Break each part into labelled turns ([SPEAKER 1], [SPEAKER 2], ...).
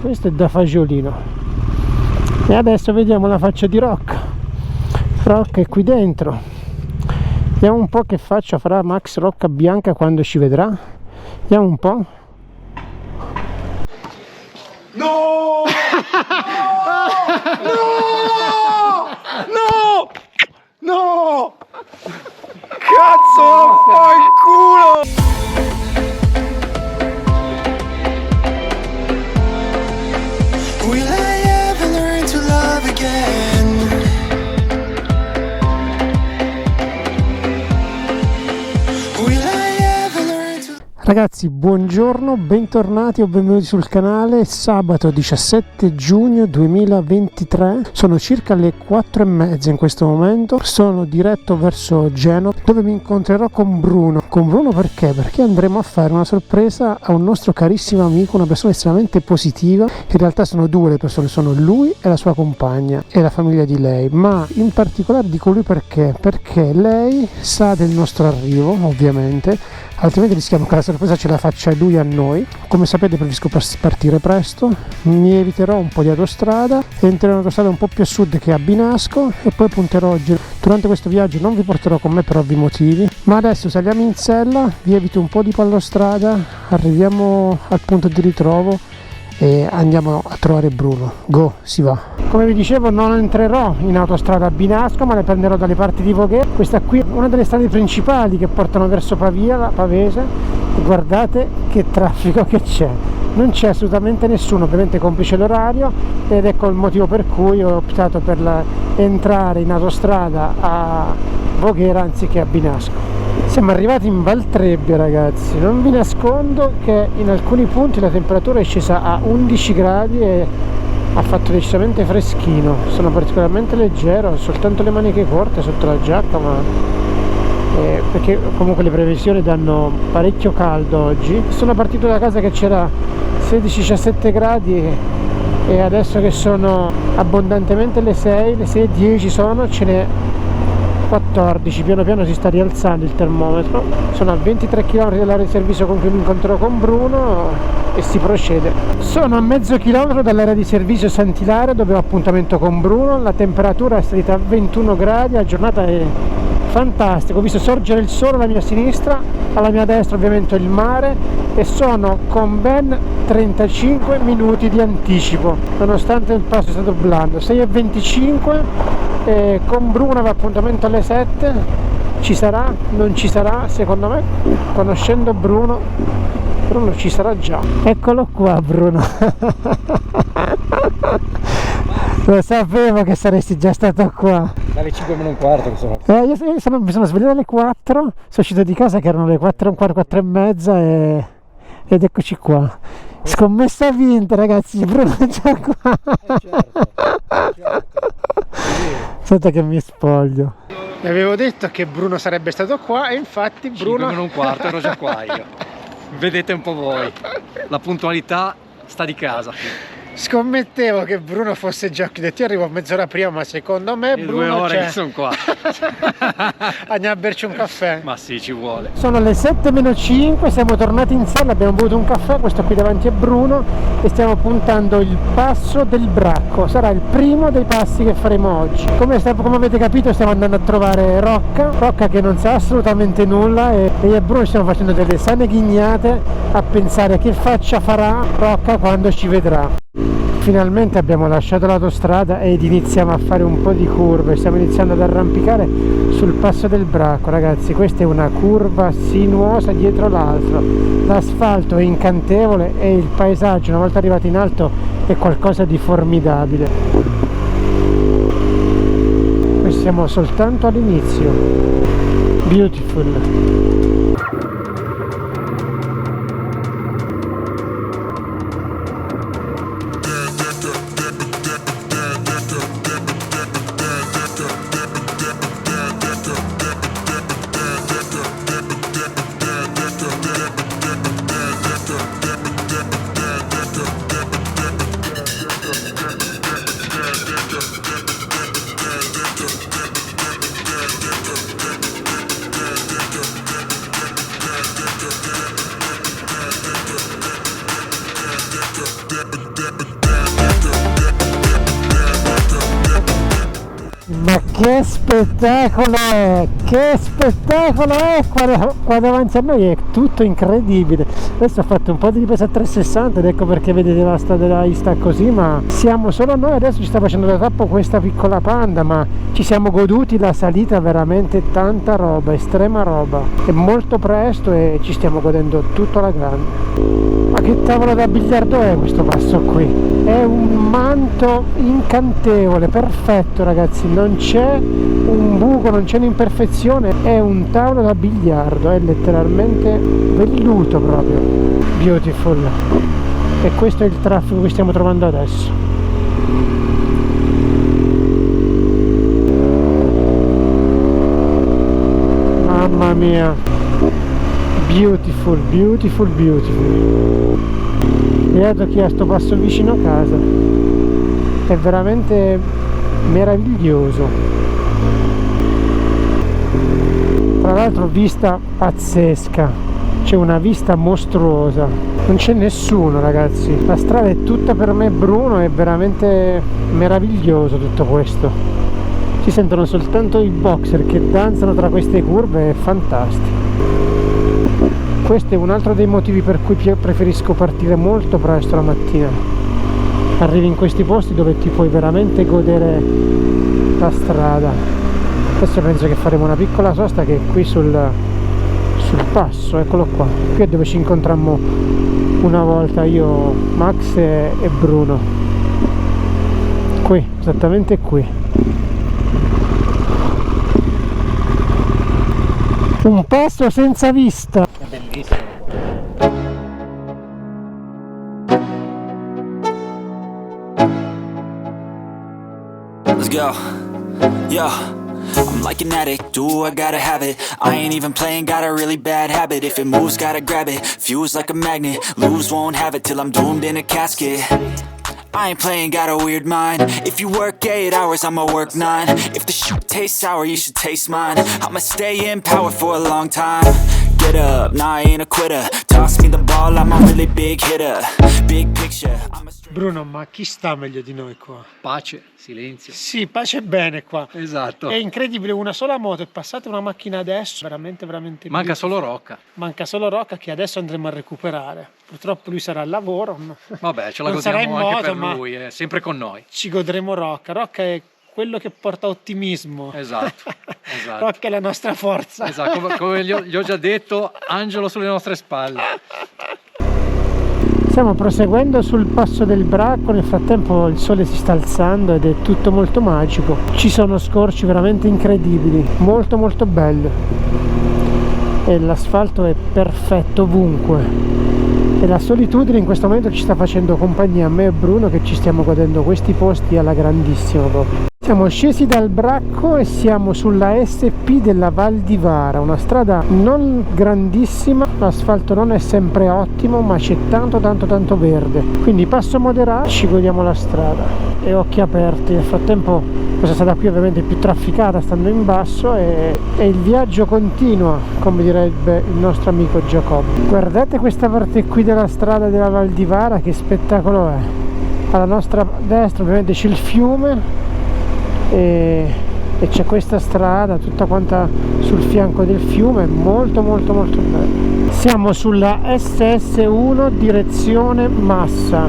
[SPEAKER 1] questo è da fagiolino. E adesso vediamo la faccia di Rocca. Rocca è qui dentro. Vediamo un po' che faccia farà Max Rocca Bianca quando ci vedrà. Vediamo un po'.
[SPEAKER 2] No! No! No! Cazzo, fai il culo! Will I ever learn to love again? Will I ever learn to...
[SPEAKER 1] Ragazzi, buongiorno, bentornati o benvenuti sul canale. Sabato 17 giugno 2023, sono circa le 4:30 in questo momento. Sono diretto verso Genova, dove mi incontrerò con Bruno. Con Bruno perché? Perché andremo a fare una sorpresa a un nostro carissimo amico, una persona estremamente positiva. In realtà sono due le persone, sono lui e la sua compagna e la famiglia di lei, ma in particolare dico lui perché lei sa del nostro arrivo, ovviamente, altrimenti rischiamo che la sorpresa ce la faccia lui a noi. Come sapete preferisco partire presto, mi eviterò un po' di autostrada, entrerò in autostrada un po' più a sud che a Binasco e poi punterò oggi. Durante questo viaggio non vi porterò con me per ovvi motivi, ma adesso saliamo in sella, vi evito un po' di pallostrada, arriviamo al punto di ritrovo e andiamo a trovare Bruno. Go, si va. Come vi dicevo, non entrerò in autostrada a Binasco, ma le prenderò dalle parti di Voghera. Questa qui è una delle strade principali che portano verso Pavia, la Pavese, e guardate che traffico che c'è. Non c'è assolutamente nessuno, ovviamente complice l'orario, ed ecco il motivo per cui ho optato per entrare in autostrada a Voghera anziché a Binasco. Siamo arrivati in Valtrebbia, ragazzi. Non vi nascondo che in alcuni punti la temperatura è scesa a 11 gradi e ha fatto decisamente freschino. Sono particolarmente leggero, ho soltanto le maniche corte sotto la giacca, ma perché comunque le previsioni danno parecchio caldo oggi. Sono partito da casa che c'era 16-17 gradi e adesso che sono abbondantemente le 6:10 sono, ce n'è 14, piano piano si sta rialzando il termometro. Sono a 23 km dall'area di servizio con cui mi incontrerò con Bruno e si procede. Sono a mezzo chilometro dall'area di servizio Sant'Ilaria dove ho appuntamento con Bruno. La temperatura è salita a 21 gradi, la giornata è fantastica. Ho visto sorgere il sole alla mia sinistra, alla mia destra ovviamente il mare, e sono con ben 35 minuti di anticipo nonostante il passo è stato blando. 6:25. Con Bruno aveva appuntamento alle 7. Ci sarà? Non ci sarà? Secondo me, conoscendo Bruno ci sarà già. Eccolo qua Bruno. Lo sapevo che saresti già stato qua.
[SPEAKER 3] Dalle 5:15 che sono.
[SPEAKER 1] Io mi sono svegliato alle 4, sono uscito di casa che erano le 4:15 ed eccoci qua. Scommessa vinta, ragazzi, Bruno è già qua.
[SPEAKER 3] Certo.
[SPEAKER 1] Aspetta che mi spoglio. Vi avevo detto che Bruno sarebbe stato qua e infatti Bruno...
[SPEAKER 3] 5:15 ero già qua io. Vedete un po' voi. La puntualità sta di casa.
[SPEAKER 1] Scommettevo che Bruno fosse già qui. Io arrivo mezz'ora prima, ma secondo me Bruno
[SPEAKER 3] 2 ore
[SPEAKER 1] c'è.
[SPEAKER 3] che sono qua.
[SPEAKER 1] Andiamo a berci un caffè.
[SPEAKER 3] Ma sì, ci vuole.
[SPEAKER 1] Sono le 7:05, siamo tornati in sella, abbiamo bevuto un caffè, questo qui davanti è Bruno, e stiamo puntando il passo del Bracco. Sarà il primo dei passi che faremo oggi. Come avete capito stiamo andando a trovare Rocca che non sa assolutamente nulla, e io e Bruno stiamo facendo delle sane ghignate a pensare che faccia farà Rocca quando ci vedrà. Finalmente abbiamo lasciato l'autostrada ed iniziamo a fare un po' di curve, stiamo iniziando ad arrampicare sul passo del Bracco. Ragazzi, questa è una curva sinuosa dietro l'altro, l'asfalto è incantevole e il paesaggio una volta arrivati in alto è qualcosa di formidabile. Noi siamo soltanto all'inizio. Beautiful. che spettacolo è! Che spettacolo è! Qua davanti a noi è tutto incredibile. Adesso ho fatto un po' di ripresa a 360 ed ecco perché vedete la strada sta così, ma siamo solo noi. Adesso ci sta facendo da tappo questa piccola Panda, ma ci siamo goduti la salita, veramente tanta roba, estrema roba. È molto presto e ci stiamo godendo tutto alla grande. Ma che tavolo da biliardo è questo passo qui? È un manto incantevole, perfetto ragazzi, non c'è un buco, non c'è un'imperfezione, è un tavolo da biliardo, è letteralmente velluto proprio, beautiful. E questo è il traffico che stiamo trovando adesso. Mamma mia, beautiful, beautiful, beautiful. Beato chi ha sto passo vicino a casa, è veramente meraviglioso. Tra l'altro vista pazzesca, c'è una vista mostruosa, non c'è nessuno ragazzi, la strada è tutta per me bruno, è veramente meraviglioso tutto questo. Si sentono soltanto i boxer che danzano tra queste curve, è fantastico. Questo è un altro dei motivi per cui preferisco partire molto presto la mattina. Arrivi in questi posti dove ti puoi veramente godere la strada. Adesso penso che faremo una piccola sosta che è qui sul passo, eccolo qua. Qui è dove ci incontrammo una volta io, Max e Bruno. Qui, esattamente qui. Un passo senza vista. È bellissimo.
[SPEAKER 2] Let's go. Yo, I'm like an addict, do I gotta have it. I ain't even playing, got a really bad habit. If it moves, gotta grab it, fuse like a magnet. Lose, won't have it till I'm doomed in a casket. I ain't playing, got a weird mind. If you work 8 hours, I'ma work 9. If the shit tastes sour, you should taste mine. I'ma stay in power for a long time. Get up, nah, I ain't a quitter. Toss me the ball, I'm a really big hitter. Big picture, I'm a
[SPEAKER 1] Bruno, ma chi sta meglio di noi qua?
[SPEAKER 3] Pace, silenzio.
[SPEAKER 1] Sì, pace e bene qua.
[SPEAKER 3] Esatto.
[SPEAKER 1] È incredibile, una sola moto, è passata una macchina adesso, veramente veramente
[SPEAKER 3] Manca
[SPEAKER 1] beautiful.
[SPEAKER 3] solo Rocca.
[SPEAKER 1] Manca solo Rocca che adesso andremo a recuperare. Purtroppo lui sarà al lavoro.
[SPEAKER 3] Vabbè, ce la
[SPEAKER 1] non sarà
[SPEAKER 3] godiamo
[SPEAKER 1] in
[SPEAKER 3] anche
[SPEAKER 1] moto,
[SPEAKER 3] per
[SPEAKER 1] ma
[SPEAKER 3] lui, è sempre con noi.
[SPEAKER 1] ci godremo Rocca. Rocca è quello che porta ottimismo.
[SPEAKER 3] Esatto, esatto.
[SPEAKER 1] Rocca è la nostra forza.
[SPEAKER 3] Esatto, come gli ho già detto, angelo sulle nostre spalle.
[SPEAKER 1] Stiamo proseguendo sul passo del Bracco, nel frattempo il sole si sta alzando ed è tutto molto magico. Ci sono scorci veramente incredibili, molto molto belli. E l'asfalto è perfetto ovunque. E la solitudine in questo momento ci sta facendo compagnia a me e Bruno, che ci stiamo godendo questi posti alla grandissima proprio. Siamo scesi dal Bracco e siamo sulla SP della Val di Vara, una strada non grandissima, l'asfalto non è sempre ottimo, ma c'è tanto verde, quindi passo moderato, ci godiamo la strada e occhi aperti. Nel frattempo questa strada qui ovviamente è più trafficata stando in basso e il viaggio continua, come direbbe il nostro amico Giacobbe. Guardate questa parte qui della strada della Val di Vara, che spettacolo è. Alla nostra destra ovviamente c'è il fiume e c'è questa strada tutta quanta sul fianco del fiume, molto bella. Siamo sulla SS1 direzione Massa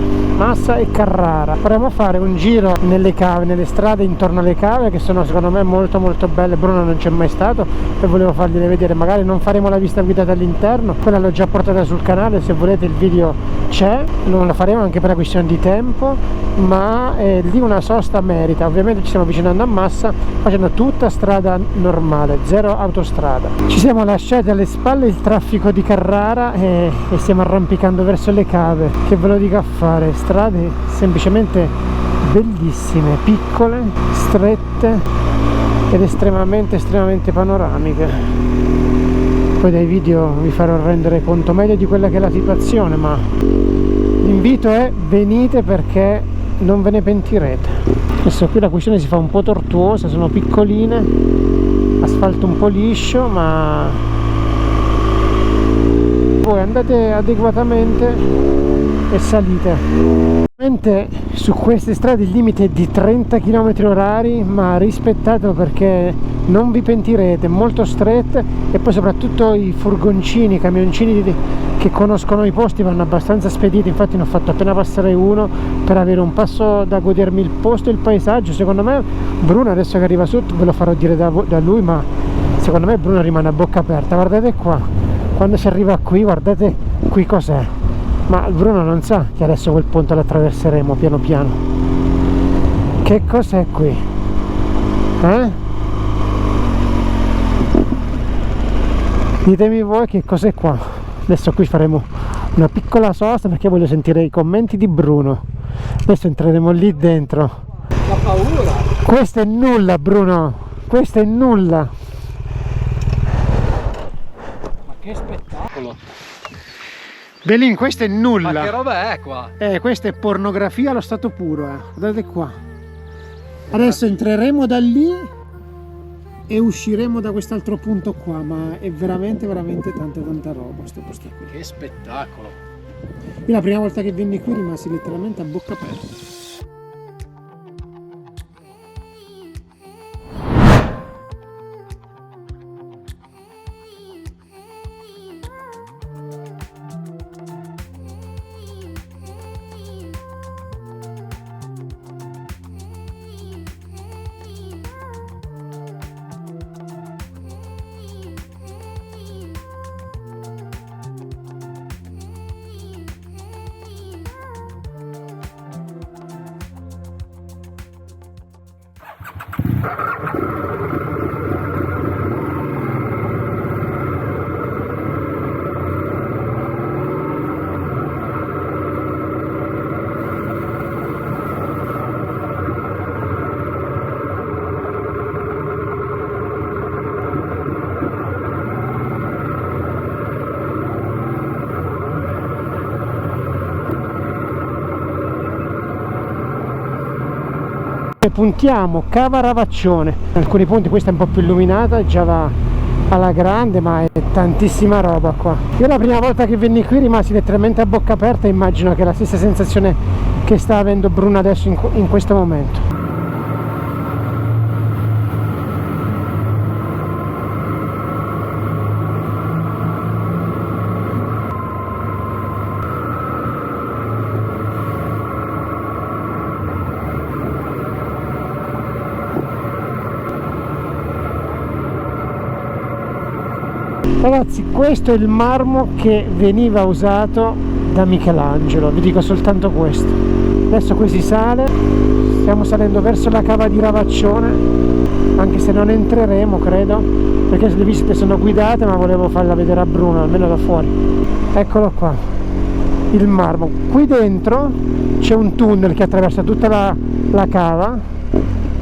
[SPEAKER 1] e Carrara. Vorremmo fare un giro nelle cave, nelle strade intorno alle cave, che sono secondo me molto belle. Bruno non c'è mai stato e volevo fargliele vedere. Magari non faremo la visita guidata all'interno, quella l'ho già portata sul canale, se volete il video c'è, non la faremo anche per una questione di tempo, ma lì una sosta merita. Ovviamente ci stiamo avvicinando a Massa facendo tutta strada normale, zero autostrada. Ci siamo lasciati alle spalle il traffico di Carrara e stiamo arrampicando verso le cave. Che ve lo dico a fare, strade semplicemente bellissime, piccole, strette ed estremamente panoramiche. Poi dai video vi farò rendere conto meglio di quella che è la situazione, ma l'invito è: venite perché non ve ne pentirete. Adesso qui la questione si fa un po' tortuosa, sono piccoline, asfalto un po' liscio, ma voi andate adeguatamente e salite. Su queste strade il limite è di 30 km/h, ma rispettatelo perché non vi pentirete, molto strette, e poi soprattutto i furgoncini, i camioncini che conoscono i posti vanno abbastanza spediti. Infatti ne ho fatto appena passare uno per avere un passo da godermi il posto e il paesaggio. Secondo me Bruno, adesso che arriva sotto, ve lo farò dire da lui, ma secondo me Bruno rimane a bocca aperta. Guardate qua, quando si arriva qui, guardate qui cos'è. Ma Bruno non sa che adesso quel ponte lo attraverseremo piano piano. Che cos'è qui? Ditemi voi che cos'è qua. Adesso qui faremo una piccola sosta perché voglio sentire i commenti di Bruno. Adesso entreremo lì dentro.
[SPEAKER 3] La paura!
[SPEAKER 1] Questo è nulla, Bruno! Questo è nulla!
[SPEAKER 3] Ma che spettacolo!
[SPEAKER 1] Belin, questo è nulla!
[SPEAKER 3] Ma che roba è qua?
[SPEAKER 1] Questa è pornografia allo stato puro, Guardate qua. Adesso entreremo da lì e usciremo da quest'altro punto qua, ma è veramente tanta roba sto posto qui.
[SPEAKER 3] Che spettacolo!
[SPEAKER 1] Io la prima volta che venni qui rimasi letteralmente a bocca aperta. Puntiamo Cava Ravaccione. In alcuni punti questa è un po' più illuminata, già va alla grande, ma è tantissima roba qua. Io la prima volta che venni qui rimasi letteralmente a bocca aperta e immagino che è la stessa sensazione che sta avendo Bruno adesso in questo momento. Ragazzi, questo è il marmo che veniva usato da Michelangelo, vi dico soltanto questo. Adesso qui si sale, stiamo salendo verso la cava di Ravaccione, anche se non entreremo credo, perché le visite sono guidate, ma volevo farla vedere a Bruno, almeno da fuori. Eccolo qua, il marmo. Qui dentro c'è un tunnel che attraversa tutta la cava,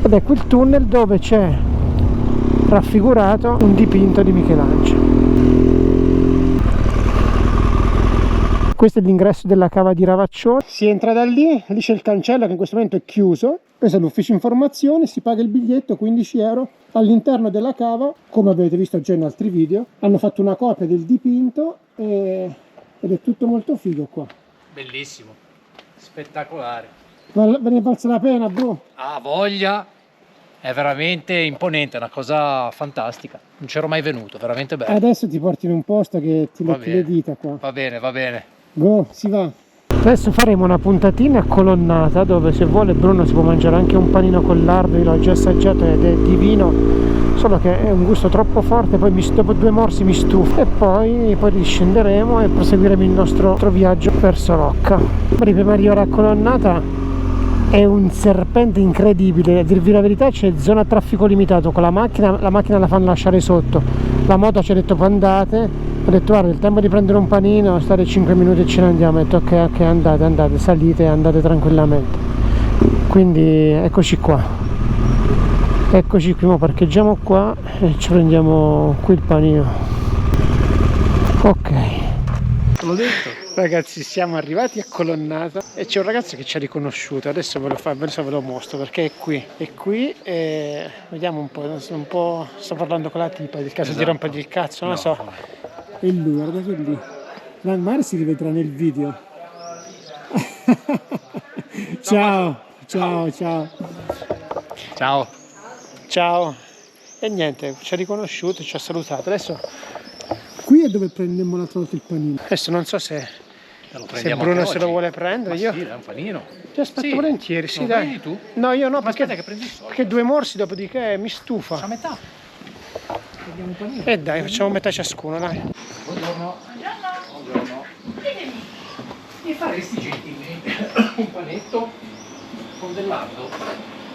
[SPEAKER 1] ed è quel tunnel dove c'è raffigurato un dipinto di Michelangelo. Questo è l'ingresso della cava di Ravaccione. Si entra da lì c'è il cancello che in questo momento è chiuso. Questo è l'ufficio informazioni, si paga il biglietto, 15 euro. All'interno della cava, come avete visto già in altri video, hanno fatto una copia del dipinto ed è tutto molto figo qua.
[SPEAKER 3] Bellissimo, spettacolare.
[SPEAKER 1] Ve ne valsa la pena, bro?
[SPEAKER 3] Ah, voglia! È veramente imponente, è una cosa fantastica. Non c'ero mai venuto, veramente bello.
[SPEAKER 1] Adesso ti porti in un posto che ti metti le dita qua.
[SPEAKER 3] Va bene, va bene.
[SPEAKER 1] Go, si va. Adesso faremo una puntatina a Colonnata dove, se vuole Bruno, si può mangiare anche un panino con lardo. Io l'ho già assaggiato ed è divino, solo che è un gusto troppo forte, poi dopo 2 morsi mi stufo. E poi riscenderemo e proseguiremo il nostro viaggio verso Rocca. Prima di arrivare a Colonnata è un serpente incredibile, a dirvi la verità. C'è zona a traffico limitato con la macchina la fanno lasciare sotto, la moto ci ha detto andate. Ho detto guarda, il tempo di prendere un panino, stare 5 minuti e ce ne andiamo. Ho detto ok, andate, salite e andate tranquillamente. Quindi eccoci qua, mo parcheggiamo qua e ci prendiamo qui il panino. Ok,
[SPEAKER 3] L'ho detto.
[SPEAKER 1] ragazzi, siamo arrivati a Colonnata e c'è un ragazzo che ci ha riconosciuto. Adesso ve lo mostro perché è qui e vediamo un po', sto parlando con la tipa, del caso di rompergli il cazzo, non lo so. E lui, guardate lì, magari si rivedrà nel video. Ciao, ciao, ciao.
[SPEAKER 3] Ciao.
[SPEAKER 1] Ciao. E niente, ci ha riconosciuto, ci ha salutato. Adesso qui è dove prendiamo l'altra volta il panino. Adesso non so se Bruno se lo vuole prendere. Io
[SPEAKER 3] Sì, è un panino.
[SPEAKER 1] ti aspetto
[SPEAKER 3] Sì.
[SPEAKER 1] volentieri, sì,
[SPEAKER 3] Lo
[SPEAKER 1] dai.
[SPEAKER 3] prendi tu?
[SPEAKER 1] No, io no,
[SPEAKER 3] Ma
[SPEAKER 1] perché,
[SPEAKER 3] aspetta che prendi i soldi.
[SPEAKER 1] perché 2 morsi dopodiché mi stufa.
[SPEAKER 3] A metà. Prendiamo un panino.
[SPEAKER 1] E dai, facciamo metà ciascuno, dai.
[SPEAKER 3] Buongiorno. Buongiorno. Mi faresti gentilmente un panetto con del lardo?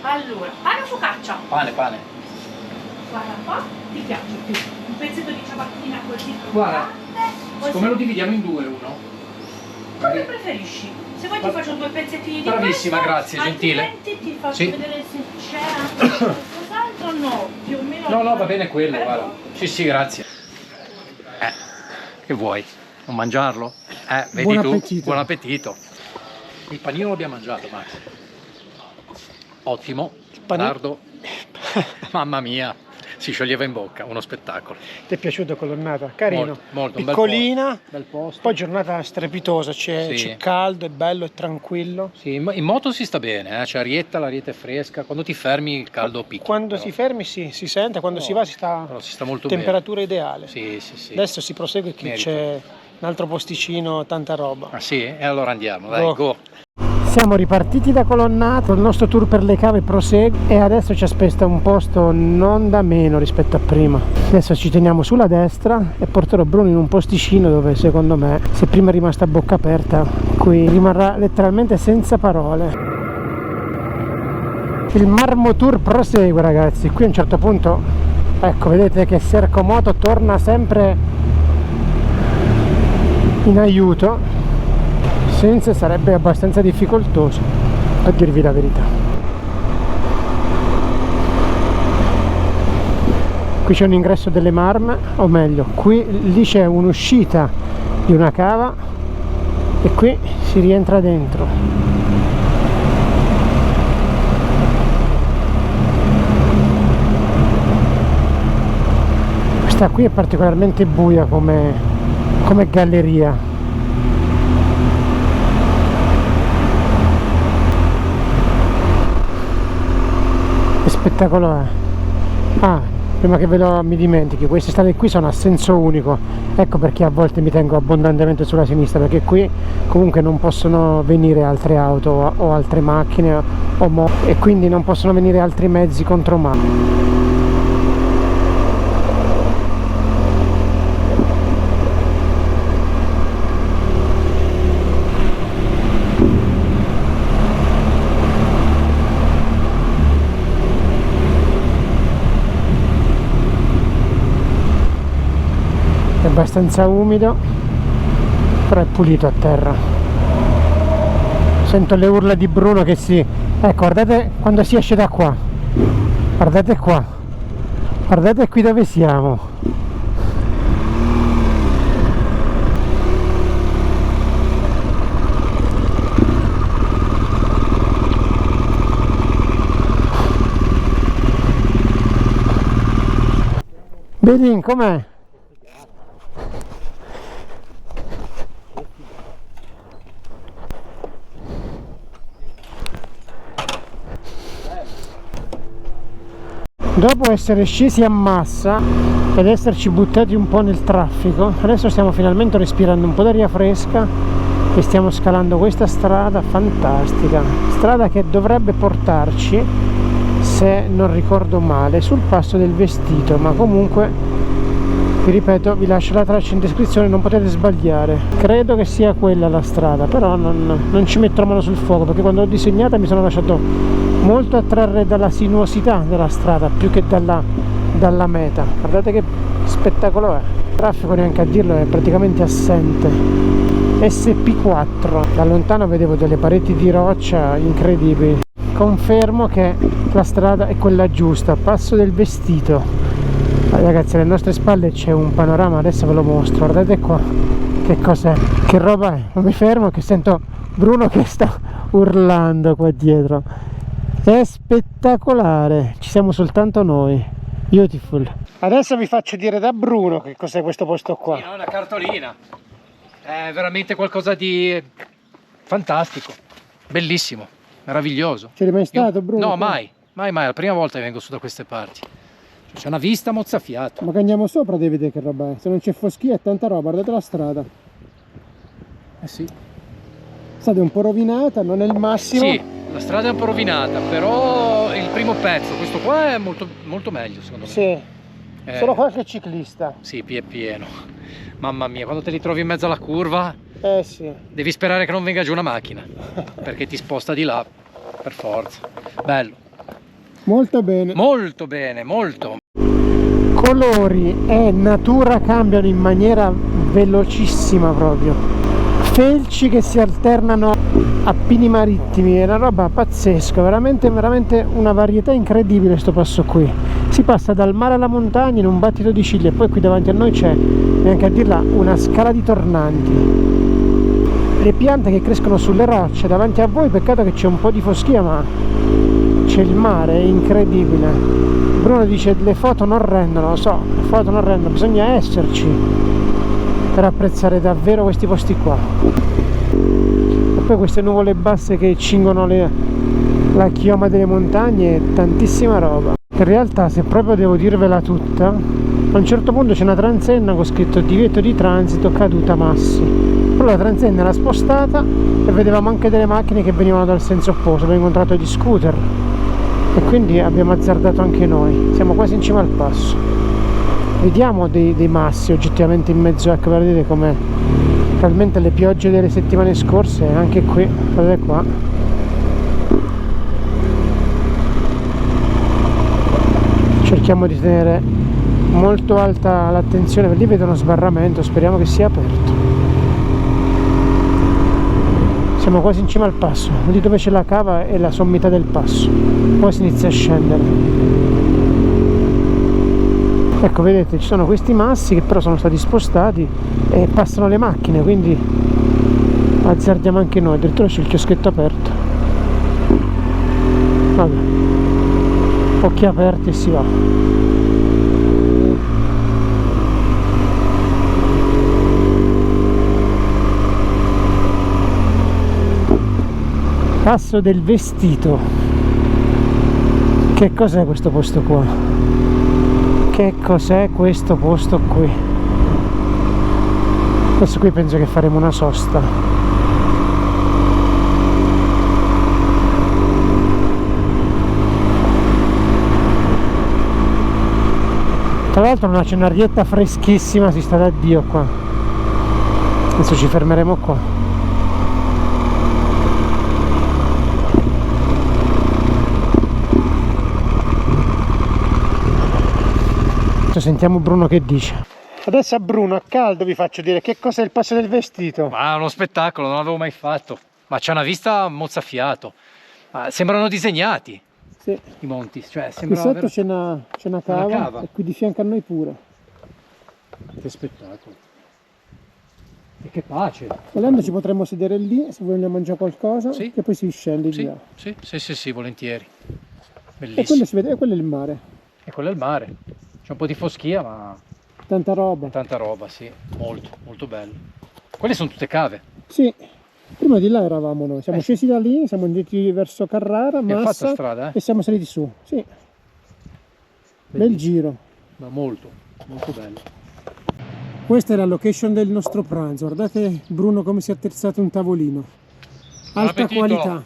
[SPEAKER 4] Allora, pane o focaccia?
[SPEAKER 3] Pane.
[SPEAKER 4] Guarda qua, ti piace più un pezzetto di ciabattina così
[SPEAKER 3] Guarda,
[SPEAKER 4] croccante,
[SPEAKER 3] Come lo dividiamo in due uno?
[SPEAKER 4] come preferisci? Se vuoi ti faccio 2 pezzettini di
[SPEAKER 3] Bravissima,
[SPEAKER 4] questo,
[SPEAKER 3] grazie, gentile.
[SPEAKER 4] altrimenti ti faccio
[SPEAKER 3] Sì.
[SPEAKER 4] vedere se c'è anche qualcos'altro, no, più o meno.
[SPEAKER 3] No, va bene quello,
[SPEAKER 4] Per
[SPEAKER 3] guarda.
[SPEAKER 4] poco.
[SPEAKER 3] Sì, grazie. Che vuoi? Non mangiarlo? Vedi
[SPEAKER 1] Buon
[SPEAKER 3] tu?
[SPEAKER 1] appetito.
[SPEAKER 3] Buon appetito. Il panino l'abbiamo mangiato, Max. Ottimo.
[SPEAKER 1] panino-
[SPEAKER 3] Lardo. Mamma mia, si scioglieva in bocca, uno spettacolo.
[SPEAKER 1] Ti è piaciuto Colonnata? Carino.
[SPEAKER 3] Molto, molto, un bel
[SPEAKER 1] Piccolina,
[SPEAKER 3] Bel posto.
[SPEAKER 1] poi giornata strepitosa, c'è
[SPEAKER 3] Sì.
[SPEAKER 1] caldo, è bello, è tranquillo.
[SPEAKER 3] Sì, in moto si sta bene, c'è l'arietta è fresca, quando ti fermi il caldo picchia.
[SPEAKER 1] Quando
[SPEAKER 3] però.
[SPEAKER 1] si fermi si sente, quando si va si sta
[SPEAKER 3] Però si sta molto
[SPEAKER 1] temperatura ideale.
[SPEAKER 3] bene. Sì.
[SPEAKER 1] Adesso si prosegue che
[SPEAKER 3] Merita.
[SPEAKER 1] c'è un altro posticino, tanta roba.
[SPEAKER 3] Ah sì? E allora andiamo, dai,
[SPEAKER 1] Go.
[SPEAKER 3] go.
[SPEAKER 1] Siamo ripartiti da Colonnata, il nostro tour per le cave prosegue e adesso ci aspetta un posto non da meno rispetto a prima. Adesso ci teniamo sulla destra e porterò Bruno in un posticino dove secondo me, se prima è rimasta a bocca aperta, qui rimarrà letteralmente senza parole. Il Marmo Tour prosegue, ragazzi. Qui a un certo punto, ecco, vedete che Sercomoto torna sempre in aiuto. Senza sarebbe abbastanza difficoltoso, a dirvi la verità. Qui c'è un ingresso delle Marme, o meglio, lì c'è un'uscita di una cava e qui si rientra dentro. Questa qui è particolarmente buia come galleria. Spettacolo è. Prima che mi dimentichi, queste strade qui sono a senso unico, ecco perché a volte mi tengo abbondantemente sulla sinistra, perché qui comunque non possono venire altre auto o altre macchine e quindi non possono venire altri mezzi contro mano. È abbastanza umido, però è pulito a terra. Sento le urla di Bruno che ecco, guardate quando si esce da qua, guardate qua, guardate qui dove siamo. Belin, com'è? Dopo essere scesi a massa ed esserci buttati un po' nel traffico, adesso stiamo finalmente respirando un po' d'aria fresca e stiamo scalando questa strada fantastica, strada che dovrebbe portarci, se non ricordo male, sul passo del Vestito, ma comunque vi ripeto, vi lascio la traccia in descrizione, non potete sbagliare. Credo che sia quella la strada, però non ci metto la mano sul fuoco, perché quando l'ho disegnata mi sono lasciato molto attrarre dalla sinuosità della strada più che dalla meta. Guardate che spettacolo è, il traffico neanche a dirlo è praticamente assente. SP4, da lontano vedevo delle pareti di roccia incredibili. Confermo che la strada è quella giusta, passo del Vestito. Ragazzi, alle nostre spalle c'è un panorama, adesso ve lo mostro, guardate qua, che cos'è, che roba è, non mi fermo che sento Bruno che sta urlando qua dietro, è spettacolare, ci siamo soltanto noi, beautiful. Adesso vi faccio dire da Bruno che cos'è questo posto qua.
[SPEAKER 3] Sì, no, una cartolina, è veramente qualcosa di fantastico, bellissimo. meraviglioso.
[SPEAKER 1] C'eri mai stato, Bruno?
[SPEAKER 3] No, mai, mai, mai, è la prima volta che vengo su da queste parti. C'è una vista mozzafiato.
[SPEAKER 1] Ma che andiamo sopra devi vedere che roba è. Se non c'è foschia è tanta roba, guardate la strada.
[SPEAKER 3] Eh sì.
[SPEAKER 1] La strada è un po' rovinata, non è il massimo.
[SPEAKER 3] Sì, la strada è un po' rovinata, però il primo pezzo, questo qua è molto, molto meglio secondo me.
[SPEAKER 1] Sì, solo qualche ciclista.
[SPEAKER 3] Sì, è pieno. Mamma mia, quando te li trovi in mezzo alla curva,
[SPEAKER 1] Sì.
[SPEAKER 3] devi sperare che non venga giù una macchina, perché ti sposta di là, per forza. Bello.
[SPEAKER 1] Molto bene.
[SPEAKER 3] Molto bene, molto.
[SPEAKER 1] Colori e natura cambiano in maniera velocissima proprio. Felci che si alternano a pini marittimi, è una roba pazzesca, veramente una varietà incredibile sto passo qui. Si passa dal mare alla montagna in un battito di ciglia e poi qui davanti a noi c'è, neanche a dirla, una scala di tornanti. Le piante che crescono sulle rocce davanti a voi, peccato che c'è un po' di foschia, ma c'è il mare, è incredibile. Bruno dice le foto non rendono, lo so, le foto non rendono, bisogna esserci per apprezzare davvero questi posti qua. E poi queste nuvole basse che cingono la chioma delle montagne, tantissima roba. In realtà, se proprio devo dirvela tutta, a un certo punto c'è una transenna con scritto divieto di transito, caduta Massi. Però la transenna era spostata e vedevamo anche delle macchine che venivano dal senso opposto, abbiamo incontrato gli scooter e quindi abbiamo azzardato anche noi. Siamo quasi in cima al passo. Vediamo dei massi oggettivamente in mezzo, ecco, vedete come probabilmente le piogge delle settimane scorse, anche qui, guardate qua. Cerchiamo di tenere molto alta l'attenzione, lì vedo uno sbarramento, speriamo che sia aperto. Siamo quasi in cima al passo, lì dove c'è la cava è la sommità del passo, poi si inizia a scendere. Ecco, vedete, ci sono questi massi che però sono stati spostati e passano le macchine, quindi azzardiamo anche noi, addirittura c'è il chioschetto aperto. Vabbè, occhi aperti e si va. Passo del Vestito. Che cos'è questo posto qua? Che cos'è questo posto qui? Adesso qui penso che faremo una sosta. Tra l'altro c'è un'arietta freschissima, si sta da Dio qua. Adesso ci fermeremo qua. Sentiamo Bruno che dice. Adesso a Bruno a caldo vi faccio dire che cos'è il Passo del Vestito.
[SPEAKER 3] Ma è uno spettacolo, non l'avevo mai fatto. Ma c'è una vista mozzafiato. Sembrano disegnati. Sì. I monti, cioè
[SPEAKER 1] qui sotto c'è una cava e qui di fianco a noi pure.
[SPEAKER 3] Che spettacolo. E che pace.
[SPEAKER 1] Volendo ci potremmo sedere lì se vogliamo mangiare qualcosa, sì. E poi si scende di là.
[SPEAKER 3] Sì, volentieri.
[SPEAKER 1] Bellissimo. E quello si vede, e quello è il mare.
[SPEAKER 3] E quello è il mare. C'è un po' di foschia, ma
[SPEAKER 1] tanta roba.
[SPEAKER 3] Tanta roba, sì, molto, molto bello. Quelle sono tutte cave.
[SPEAKER 1] Sì, prima di là eravamo noi, siamo scesi da lì, siamo andati verso Carrara, Massa,
[SPEAKER 3] fatto strada,
[SPEAKER 1] e siamo saliti su. Sì. Bel giro.
[SPEAKER 3] Ma molto, molto bello.
[SPEAKER 1] Questa è la location del nostro pranzo, guardate Bruno come si è attrezzato un tavolino. Alta qualità.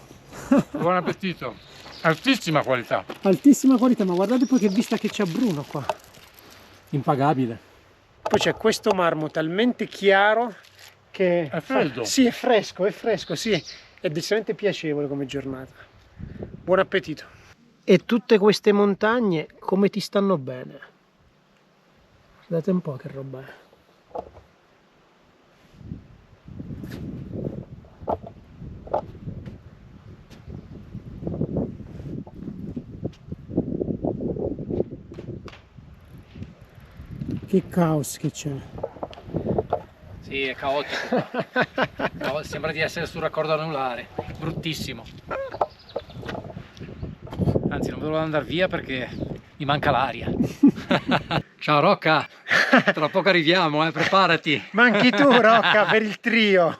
[SPEAKER 3] Buon appetito. Altissima qualità.
[SPEAKER 1] Altissima qualità, ma guardate poi che vista che c'ha Bruno qua.
[SPEAKER 3] Impagabile.
[SPEAKER 1] Poi c'è questo marmo talmente chiaro che...
[SPEAKER 3] È freddo.
[SPEAKER 1] Sì, è fresco, sì. È decisamente piacevole come giornata. Buon appetito. E tutte queste montagne come ti stanno bene. Guardate un po' che roba è. Che caos che c'è.
[SPEAKER 3] Sì, è caotico. Sembra di essere sul raccordo anulare. Bruttissimo. Anzi, non volevo andare via perché mi manca l'aria. Ciao Rocca, tra poco arriviamo, preparati.
[SPEAKER 1] Manchi tu Rocca per il trio.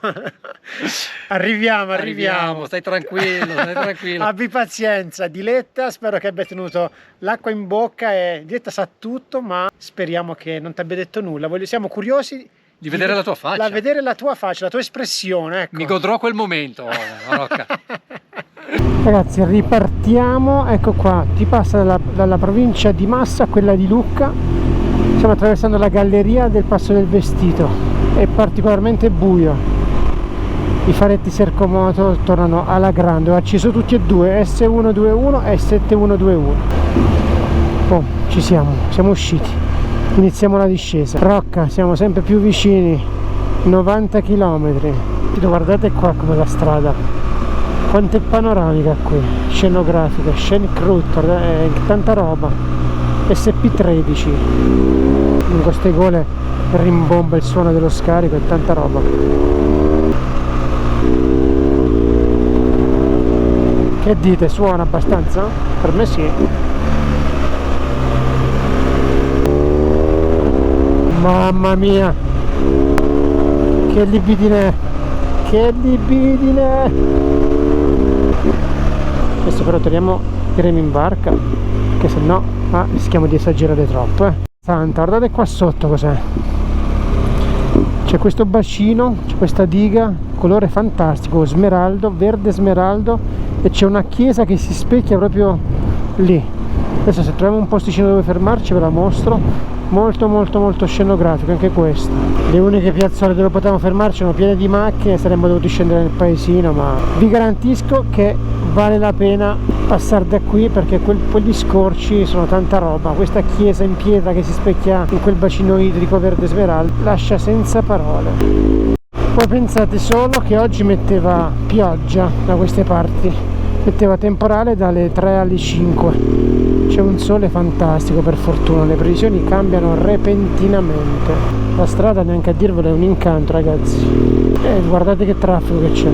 [SPEAKER 1] Arriviamo.
[SPEAKER 3] Stai tranquillo, stai tranquillo.
[SPEAKER 1] Abbi pazienza, Diletta, spero che abbia tenuto l'acqua in bocca e Diletta sa tutto, ma speriamo che non ti abbia detto nulla. Siamo curiosi
[SPEAKER 3] Di vedere la tua faccia.
[SPEAKER 1] vedere la tua faccia, la tua espressione, ecco.
[SPEAKER 3] Mi godrò quel momento, Marocca.
[SPEAKER 1] Ragazzi, ripartiamo, ecco qua, ti passa dalla provincia di Massa a quella di Lucca. Stiamo attraversando la galleria del Passo del Vestito, è particolarmente buio, i faretti Sercomoto tornano alla grande, ho acceso tutti e due, S121 e S7121. Ci siamo usciti, iniziamo la discesa. Rocca, siamo sempre più vicini, 90 km. Guardate qua come la strada, quanto è panoramica qui, scenografica, scenic route, tanta roba. SP13, in queste gole rimbomba il suono dello scarico e tanta roba. Che dite, suona abbastanza? Per me sì. Mamma mia, che libidine, che libidine. Adesso però tiriamo i remi in barca, che se no rischiamo di esagerare troppo. Santa, guardate qua sotto cos'è. C'è questo bacino, c'è questa diga, colore fantastico, smeraldo, verde smeraldo, e c'è una chiesa che si specchia proprio lì. Adesso se troviamo un posticino dove fermarci ve la mostro. Molto scenografico anche questo. Le uniche piazzole dove potevamo fermarci erano piene di macchine, saremmo dovuti scendere nel paesino, ma vi garantisco che vale la pena passare da qui, perché quegli scorci sono tanta roba. Questa chiesa in pietra che si specchia in quel bacino idrico verde smeraldo lascia senza parole. Poi pensate solo che oggi metteva pioggia da queste parti, metteva temporale dalle 3 alle 5. C'è un sole fantastico, per fortuna, le previsioni cambiano repentinamente. La strada, neanche a dirvelo, è un incanto, ragazzi. Guardate che traffico che c'è.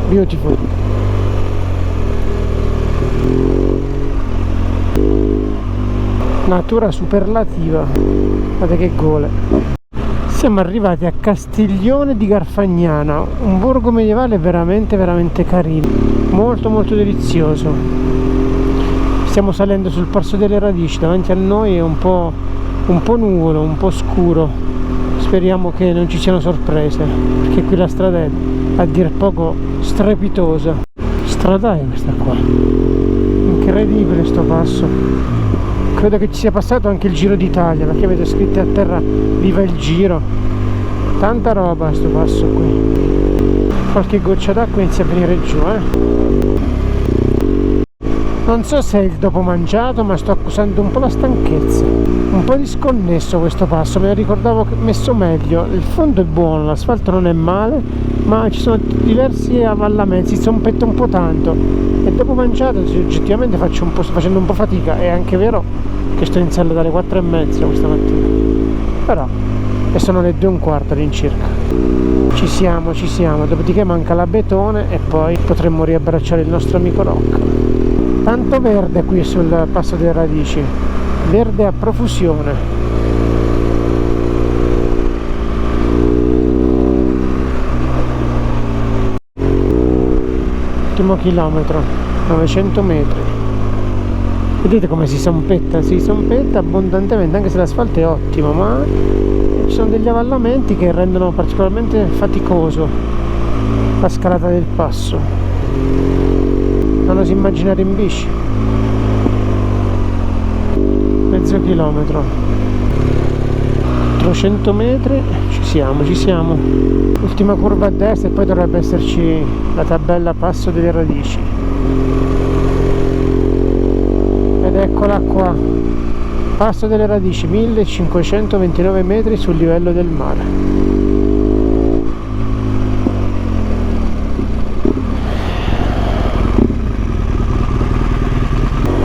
[SPEAKER 1] Beautiful. Natura superlativa. Guardate che gole. Siamo arrivati a Castiglione di Garfagnana, un borgo medievale veramente carino, molto delizioso. Stiamo salendo sul Passo delle Radici, davanti a noi è un po' nuvolo, un po' scuro. Speriamo che non ci siano sorprese, perché qui la strada è a dir poco strepitosa. Strada è questa qua, incredibile sto passo. Credo che ci sia passato anche il Giro d'Italia, perché avete scritto a terra viva il Giro. Tanta roba sto passo qui. Qualche goccia d'acqua inizia a venire giù, Non so se è il dopo mangiato, ma sto accusando un po' la stanchezza. Un po' disconnesso questo passo, me ne ricordavo messo meglio. Il fondo è buono, l'asfalto non è male, ma ci sono diversi avvallamenti, si zompetta un po' tanto. E dopo mangiato oggettivamente sto facendo un po' fatica. È anche vero che sto iniziando dalle 4:30 questa mattina, però e sono le 2:15 all'incirca. Ci siamo, dopodiché manca l'abetone e poi potremmo riabbracciare il nostro amico Rocca. Tanto verde qui sul Passo delle Radici, verde a profusione. Ultimo chilometro, 900 metri. Vedete come si sompetta abbondantemente, anche se l'asfalto è ottimo, ma ci sono degli avvallamenti che rendono particolarmente faticoso la scalata del passo. Non oso immaginare in bici. Mezzo chilometro, 300 metri, ci siamo. Ultima curva a destra e poi dovrebbe esserci la tabella Passo delle Radici. Ed eccola qua, Passo delle Radici, 1529 metri sul livello del mare.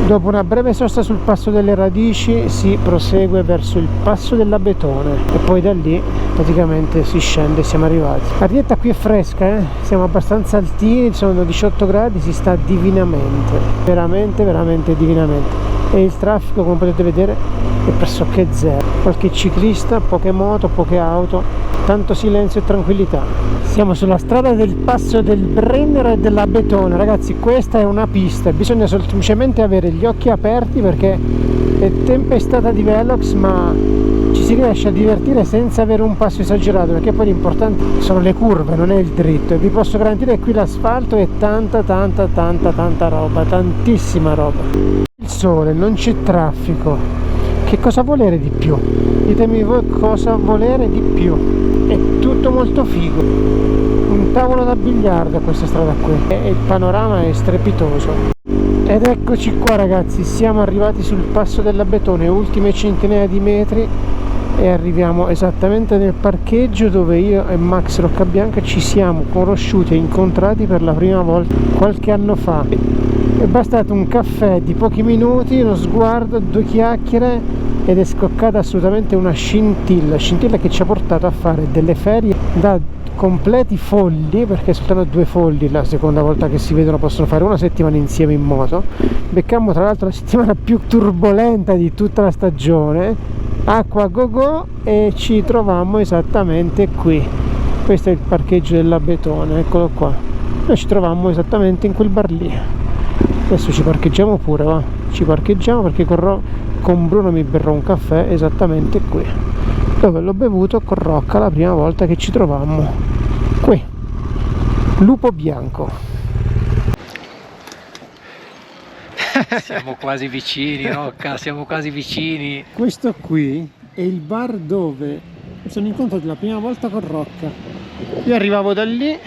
[SPEAKER 1] Dopo una breve sosta sul Passo delle Radici si prosegue verso il Passo dell'Abetone e poi da lì praticamente si scende, siamo arrivati. La rietta qui è fresca, siamo abbastanza altini, sono 18 gradi, si sta divinamente, veramente divinamente. e il traffico, come potete vedere, è pressoché zero. Qualche ciclista, poche moto, poche auto, tanto silenzio e tranquillità. Siamo sulla strada del passo del Brennero e della Betone. Ragazzi, questa è una pista, bisogna semplicemente avere gli occhi aperti perché è tempestata di velox, ma ci si riesce a divertire senza avere un passo esagerato, perché poi l'importante sono le curve, non è il dritto, e vi posso garantire che qui l'asfalto è tanta roba, tantissima roba. Il sole, non c'è traffico, che cosa volere di più? Ditemi voi cosa volere di più. È tutto molto figo, un tavolo da biliardo questa strada qui, e il panorama è strepitoso. Ed eccoci qua ragazzi, siamo arrivati sul passo della Betone, ultime centinaia di metri, e arriviamo esattamente nel parcheggio dove io e Max Roccabianca ci siamo conosciuti e incontrati per la prima volta qualche anno fa. È bastato un caffè di pochi minuti, uno sguardo, due chiacchiere, ed è scoccata assolutamente una scintilla che ci ha portato a fare delle ferie da completi folli, perché soltanto 2 folli la seconda volta che si vedono possono fare una settimana insieme in moto. Beccammo tra l'altro la settimana più turbolenta di tutta la stagione, acqua a go, e ci trovammo esattamente qui. Questo è il parcheggio della Betone, eccolo qua. Noi ci trovammo esattamente in quel bar lì. Adesso ci parcheggiamo pure, va? Ci parcheggiamo perché con Bruno mi berrò un caffè esattamente qui, dove l'ho bevuto con Rocca la prima volta che ci trovammo. Qui, Lupo Bianco.
[SPEAKER 3] Siamo quasi vicini, Rocca, siamo quasi vicini.
[SPEAKER 1] Questo qui è il bar dove mi sono incontrato la prima volta con Rocca. Io arrivavo da lì,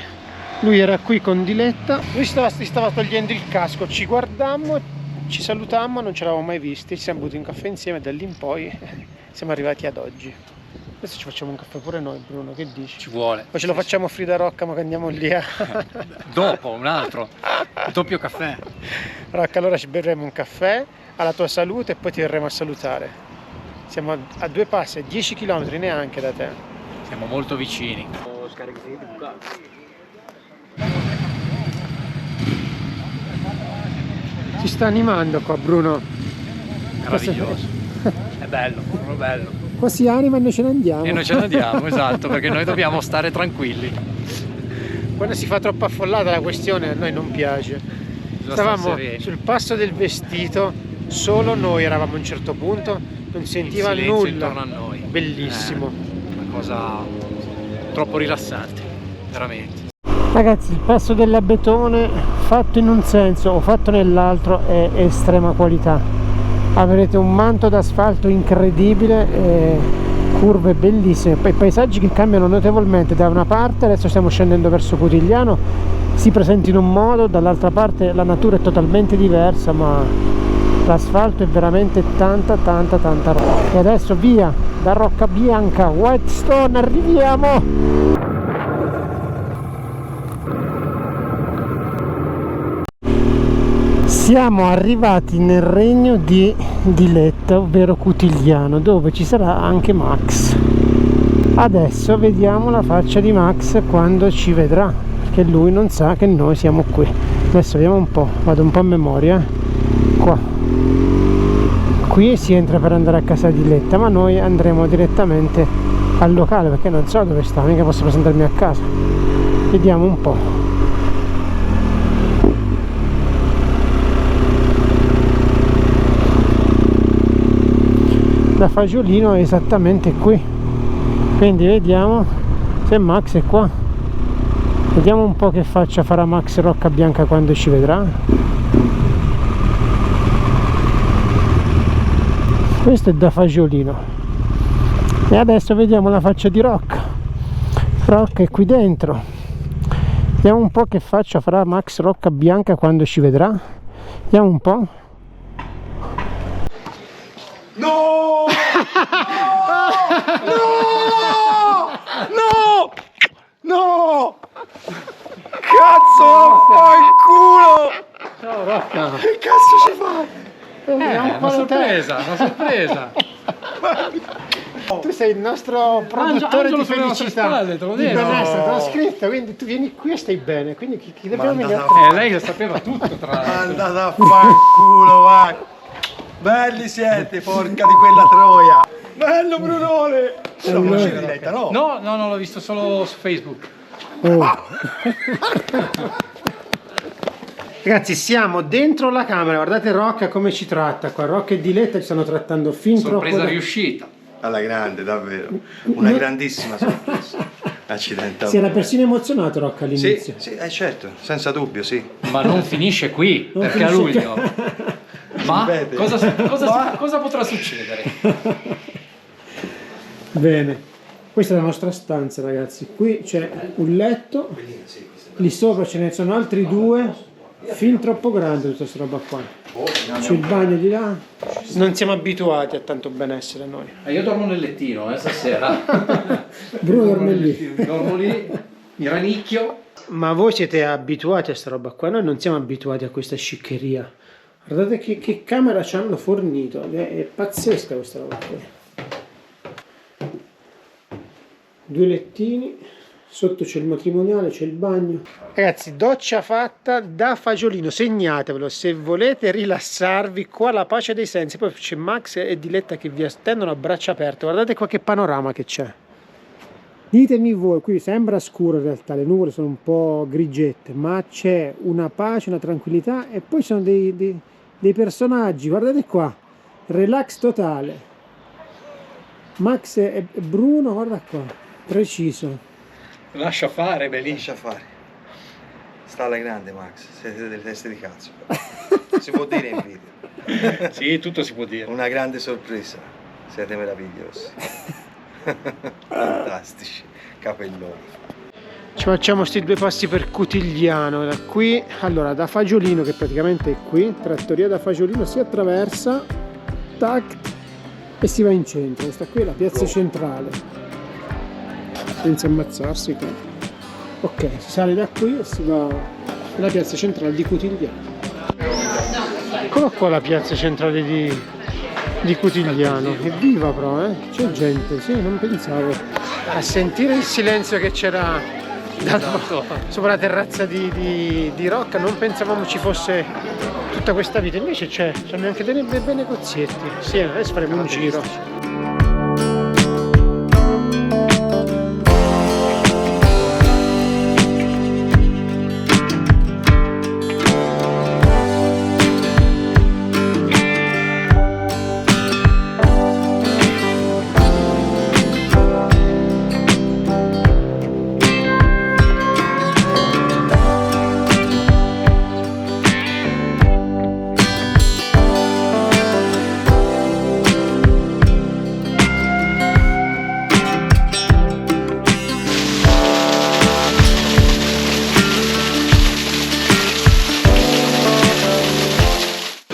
[SPEAKER 1] lui era qui con Diletta, lui si stava togliendo il casco, ci guardammo, ci salutammo, non ce l'avevamo mai visti, ci siamo bevuti un caffè insieme e da lì in poi siamo arrivati ad oggi. Adesso ci facciamo un caffè pure noi, Bruno, che dici?
[SPEAKER 3] Ci vuole.
[SPEAKER 1] Poi ce lo facciamo offrire da Rocca, ma che andiamo lì a...
[SPEAKER 3] Dopo, un altro. Doppio caffè.
[SPEAKER 1] Rocca, allora ci berremo un caffè, alla tua salute, e poi ti verremo a salutare. Siamo a 2 passi, a 10 km neanche da te.
[SPEAKER 3] Siamo molto vicini.
[SPEAKER 1] Si sta animando qua, Bruno.
[SPEAKER 3] Meraviglioso. È bello, proprio bello.
[SPEAKER 1] Qua si anima e noi ce ne andiamo.
[SPEAKER 3] E noi ce ne andiamo, esatto, perché noi dobbiamo stare tranquilli.
[SPEAKER 1] Quando si fa troppo affollata la questione a noi non piace. Stavamo sul passo del Vestito, solo noi eravamo a un certo punto, non sentiva nulla
[SPEAKER 3] intorno a noi.
[SPEAKER 1] Bellissimo.
[SPEAKER 3] Una cosa troppo rilassante, veramente.
[SPEAKER 1] Ragazzi, il passo della Betone fatto in un senso o fatto nell'altro è estrema qualità. Avrete un manto d'asfalto incredibile, curve bellissime, poi paesaggi che cambiano notevolmente. Da una parte, adesso stiamo scendendo verso Cutigliano, si presenta in un modo, dall'altra parte la natura è totalmente diversa, ma l'asfalto è veramente tanta roba. E adesso via da Roccabianca, Whitestone, arriviamo! Siamo arrivati nel regno di Diletta, ovvero Cutigliano, dove ci sarà anche Max. Adesso vediamo la faccia di Max quando ci vedrà, perché lui non sa che noi siamo qui. Adesso vediamo un po', vado un po' a memoria. Qua. Qui si entra per andare a casa di Diletta, ma noi andremo direttamente al locale, perché non so dove sta, mica posso presentarmi a casa. Vediamo un po'. Da Fagiolino è esattamente qui, quindi vediamo se Max è qua. Vediamo un po' che faccia farà Max Roccabianca quando ci vedrà. Questo è da Fagiolino, e adesso vediamo la faccia di Rocca. Rocca è qui dentro, vediamo un po' che faccia farà Max Roccabianca quando ci vedrà. Vediamo un po'.
[SPEAKER 5] No! No! No! Cazzo, fai il culo!
[SPEAKER 1] Ciao Rocca!
[SPEAKER 5] Che cazzo ci fai?
[SPEAKER 3] Una sorpresa.
[SPEAKER 1] Tu sei il nostro produttore
[SPEAKER 3] Angelo
[SPEAKER 1] di
[SPEAKER 3] sulle nostre
[SPEAKER 1] felicità,
[SPEAKER 3] spalle, te l'ho
[SPEAKER 1] di
[SPEAKER 3] detto.
[SPEAKER 1] benessere, te l'ho scritto, quindi tu vieni qui e stai bene, quindi chi dobbiamo
[SPEAKER 5] Manda
[SPEAKER 1] ingannare?
[SPEAKER 3] Lei lo sapeva tutto, tra l'altro.
[SPEAKER 5] Andate a fare il culo, vai! Belli siete, porca di quella troia. Bello Brunone. Non lo conoscevi Diletta, no?
[SPEAKER 3] No, l'ho visto solo su Facebook.
[SPEAKER 1] Oh. Ragazzi, siamo dentro la camera, guardate Rocca come ci tratta qua. Rocca e Diletta ci stanno trattando fin troppo.
[SPEAKER 3] Sorpresa riuscita.
[SPEAKER 5] Alla grande, davvero. Una grandissima sorpresa. Accidentale.
[SPEAKER 1] Si era persino emozionato Rocca all'inizio.
[SPEAKER 5] Sì, certo, senza dubbio, sì.
[SPEAKER 3] Ma non finisce qui,
[SPEAKER 1] Non
[SPEAKER 3] perché a
[SPEAKER 1] finisce
[SPEAKER 3] luglio. Ma
[SPEAKER 5] Ripete.
[SPEAKER 3] cosa potrà succedere?
[SPEAKER 1] Bene, questa è la nostra stanza ragazzi. Qui c'è un letto, lì sopra ce ne sono altri due. Fin troppo grande tutta questa roba qua. C'è il bagno di là. Non siamo abituati a tanto benessere noi.
[SPEAKER 3] Io dormo nel lettino stasera.
[SPEAKER 1] Bruno dorme lì.
[SPEAKER 3] Dormo lì, mi ranicchio.
[SPEAKER 1] Ma voi siete abituati a sta roba qua, noi non siamo abituati a questa sciccheria. Guardate che camera ci hanno fornito, è pazzesca questa roba qui. Due lettini, sotto c'è il matrimoniale, c'è il bagno. Ragazzi, doccia fatta da Fagiolino, segnatevelo se volete rilassarvi, qua la pace dei sensi. Poi c'è Max e Diletta che vi attendono a braccia aperte, guardate qua che panorama che c'è. Ditemi voi, qui sembra scuro in realtà, le nuvole sono un po' grigette, ma c'è una pace, una tranquillità e poi sono dei personaggi, guardate qua, relax totale. Max e Bruno, guarda qua, preciso.
[SPEAKER 3] Lascia fare, Belin.
[SPEAKER 5] Lascia fare. Sta alla grande Max, siete delle teste di cazzo. Si può dire in video.
[SPEAKER 3] Sì, tutto si può dire.
[SPEAKER 5] Una grande sorpresa. Siete meravigliosi. Fantastici, capelloni.
[SPEAKER 1] Ci facciamo questi due passi per Cutigliano, da qui, allora da Fagiolino che praticamente è qui, trattoria da Fagiolino, si attraversa, tac, e si va in centro. Questa qui è la piazza centrale, senza ammazzarsi qua. Ok, si sale da qui e si va nella piazza centrale di Cutigliano. Eccola qua la piazza centrale di Cutigliano, è viva però, c'è gente, sì, non pensavo. A sentire il silenzio che c'era sopra la terrazza di Rocca, non pensavamo ci fosse tutta questa vita, invece c'hanno anche dei bei negozietti. Sì, adesso faremo un giro.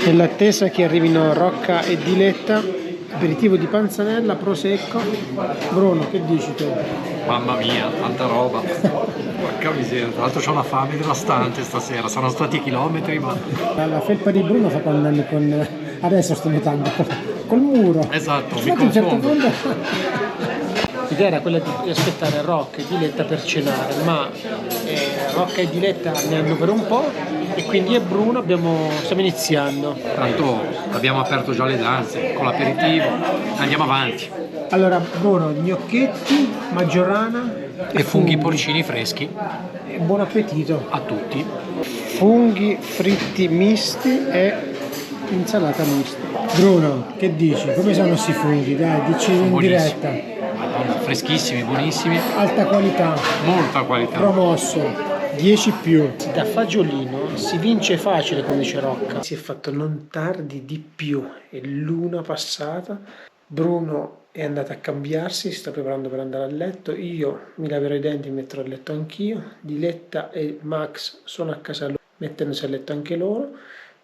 [SPEAKER 1] Nell'attesa che arrivino Rocca e Diletta, aperitivo di panzanella, prosecco. Bruno, che dici tu?
[SPEAKER 3] Mamma mia, tanta roba. Porca miseria, tra l'altro c'ho una fame devastante stasera, saranno stati chilometri, ma...
[SPEAKER 1] La felpa di Bruno fa quando anni con... Adesso sto notando, col muro.
[SPEAKER 3] Esatto, mi
[SPEAKER 1] Infatti, a un certo
[SPEAKER 3] confondo.
[SPEAKER 1] punto... L'idea era quella di aspettare Rocca e Diletta per cenare, ma Rocca e Diletta ne hanno per un po' e quindi io e Bruno stiamo iniziando.
[SPEAKER 3] Tanto abbiamo aperto già le danze con l'aperitivo, andiamo avanti.
[SPEAKER 1] Allora Bruno, gnocchetti, maggiorana
[SPEAKER 3] E funghi porcini freschi
[SPEAKER 1] e buon appetito
[SPEAKER 3] a tutti.
[SPEAKER 1] funghi fritti misti e insalata mista. Bruno, che dici? Come sono questi funghi? Dai, dici in
[SPEAKER 3] Buonissimi.
[SPEAKER 1] diretta.
[SPEAKER 3] Madonna, freschissimi, buonissimi,
[SPEAKER 1] Alta qualità,
[SPEAKER 3] molta qualità.
[SPEAKER 1] promosso, 10 più. Da Fagiolino si vince facile, come dice Rocca. Si è fatto non tardi di più, è l'una passata. Bruno è andato a cambiarsi, si sta preparando per andare a letto. Io mi laverò i denti e mi metterò a letto anch'io. Diletta e Max sono a casa loro, mettendosi a letto anche loro.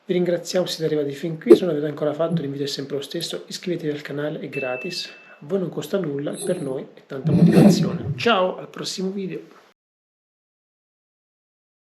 [SPEAKER 1] Vi ringraziamo se siete arrivati fin qui, se non l'avete ancora fatto l'invito è sempre lo stesso, iscrivetevi al canale, è gratis, a voi non costa nulla, per noi è tanta motivazione. Ciao, al prossimo video!